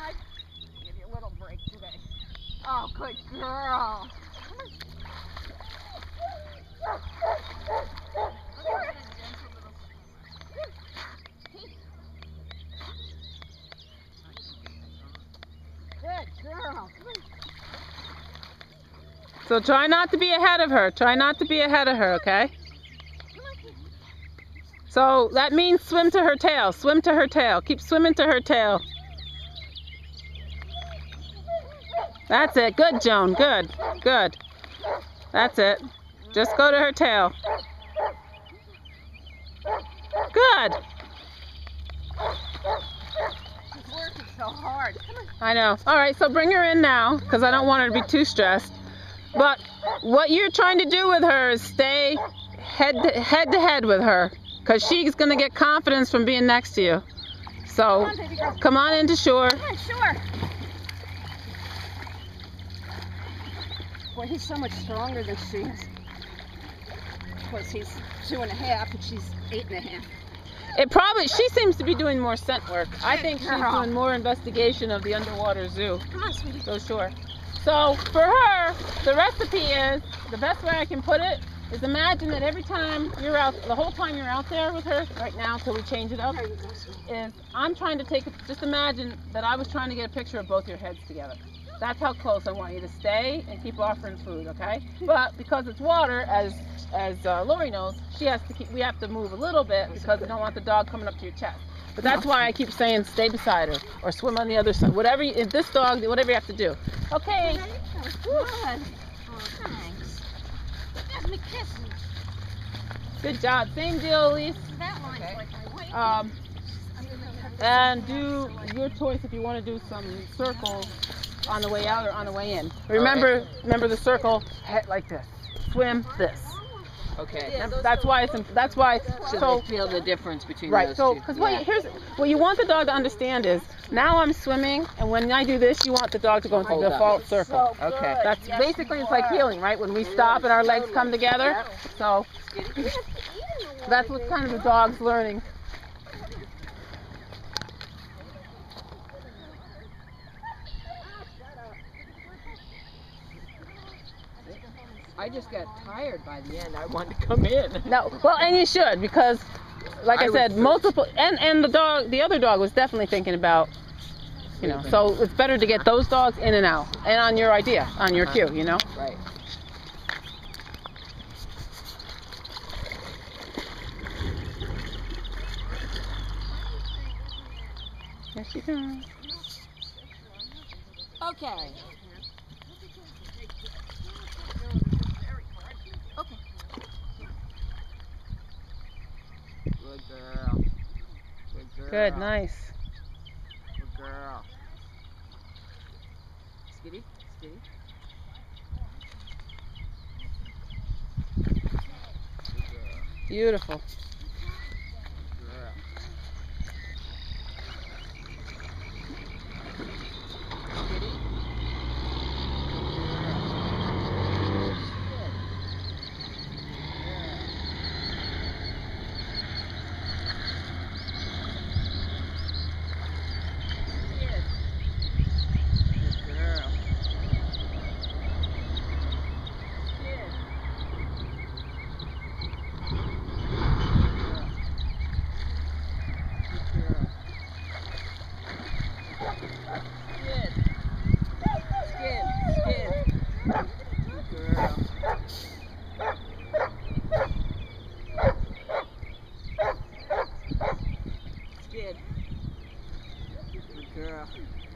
side. Give you a little break today. Oh, good girl. Good girl. So try not to be ahead of her. Try not to be ahead of her, okay? So that means swim to her tail. Swim to her tail. Keep swimming to her tail. That's it. Good, Joan. Good. Good. That's it. Just go to her tail. Good. She's working so hard. I know. All right, so bring her in now because I don't want her to be too stressed. But what you're trying to do with her is stay head to head with her because she's going to get confidence from being next to you. So come on into shore. Come on, shore. Boy, he's so much stronger than she is. Of course, he's 2.5 and she's 8.5. She seems to be doing more scent work. I think she's doing more investigation of the underwater zoo. Come on, sweetie. So sure. So for her, the recipe is, the best way I can put it, is imagine that every time you're out, the whole time you're out there with her, right now until we change it up, is I'm trying to just imagine that I was trying to get a picture of both your heads together. That's how close I want you to stay and keep offering food, okay? But because it's water, as Lori knows, we have to move a little bit because we don't want the dog coming up to your chest. But that's why I keep saying stay beside her or swim on the other side. Whatever you have to do. Okay. Good. Oh, thanks. Let me kiss me. Good job. Same deal, Elise. That line's like my weight. And do your choice if you want to do some circles on the way out or on the way in. Remember the circle, head like this. Swim this. Okay. Yeah, That's why. So they feel the difference between right. those So two. because what you want the dog to understand is now I'm swimming, and when I do this, you want the dog to go into the default circle. So Okay. That's basically it's like healing, right? When we stop and our legs come together. So that's what kind of the dog's learning. I just got tired by the end. I wanted to come in. No, well, and you should because, like I said, multiple and the other dog was definitely thinking about, So it's better to get those dogs in and out, and on your idea, on your cue, Right. Here she comes. Okay. Good girl. Good girl. Good, nice. Good girl. Skitty, skitty. Good girl. Beautiful. Good girl. Skitty.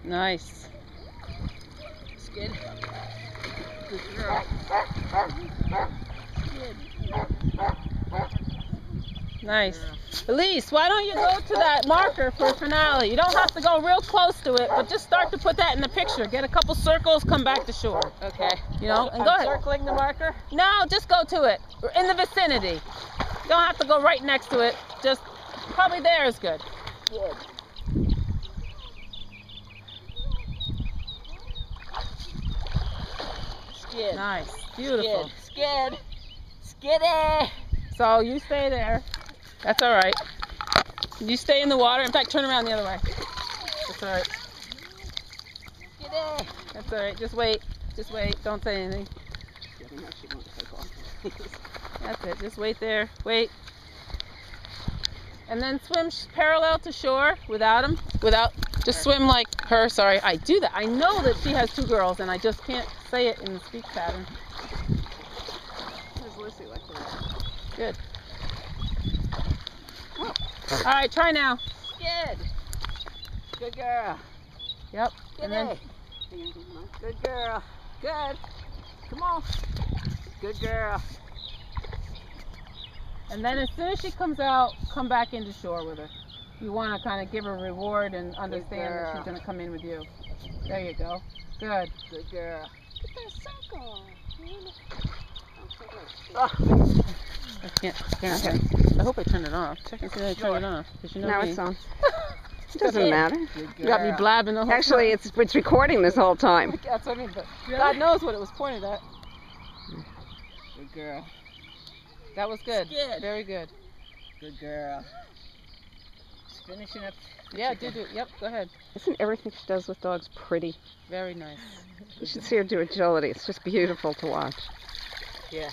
Nice. Skid. Good girl. Nice. Elise, why don't you go to that marker for finale? You don't have to go real close to it, but just start to put that in the picture. Get a couple circles, come back to shore. Okay. And go ahead. Circling the marker? No, just go to it. In the vicinity. You don't have to go right next to it. Just probably there is good. Good. Skid. Nice. Beautiful. Skid. Skiddy. So you stay there. That's all right. You stay in the water. In fact, turn around the other way. That's all right. That's all right. Just wait. Just wait. Don't say anything. Yeah, I know she won't take off. That's it. Just wait there. Wait. And then swim parallel to shore without him. Just swim like her. Sorry, I do that. I know that she has 2 girls, and I just can't say it in the speech pattern. There's Lucy like that. Good. All right, try now. Good. Good girl. Yep. Good And then day. Good girl. Good. Come on. Good girl. And then as soon as she comes out, come back into shore with her. You want to kind of give her a reward and understand that she's going to come in with you. There you go. Good. Good girl. I can't. Okay. I hope I turned it off. Check and see that I turned it off. 'Cause you know Now me. it's on. It doesn't matter. Good girl. You got me blabbing the whole Actually, time. it's recording this whole time. That's what I mean. But God knows what it was pointed at. Good girl. That was good. Good. Very good. Good girl. Just finishing up. the Yeah, chicken. do. Yep, go ahead. Isn't everything she does with dogs pretty? Very nice. You should see her do agility. It's just beautiful to watch. Yeah.